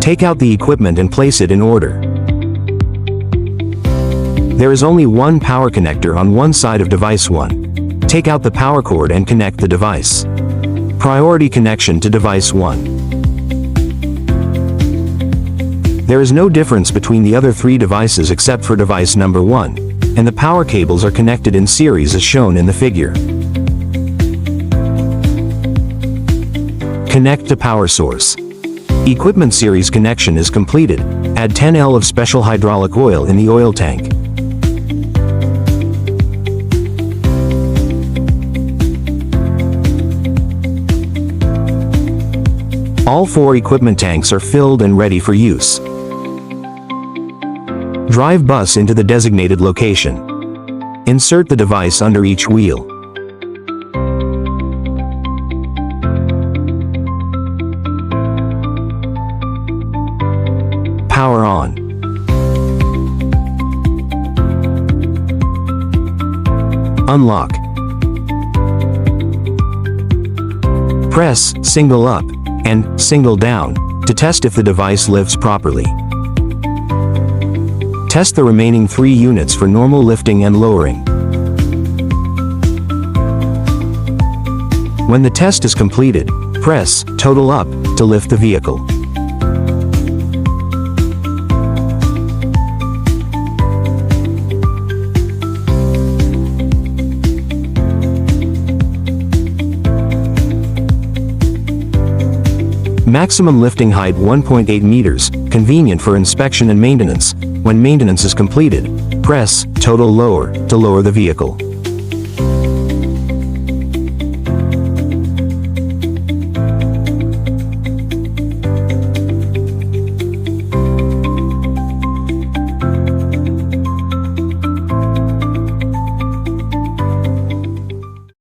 Take out the equipment and place it in order. There is only one power connector on one side of device 1. Take out the power cord and connect the device. Priority connection to device 1. There is no difference between the other 3 devices except for device number 1, and the power cables are connected in series as shown in the figure. Connect to power source. Equipment series connection is completed. Add 10 L of special hydraulic oil in the oil tank. All 4 equipment tanks are filled and ready for use. Drive bus into the designated location. Insert the device under each wheel. Power on. Unlock. Press single up and single down to test if the device lifts properly. Test the remaining 3 units for normal lifting and lowering. When the test is completed, press total up to lift the vehicle. Maximum lifting height 1.8 meters, convenient for inspection and maintenance. When maintenance is completed, press total lower to lower the vehicle.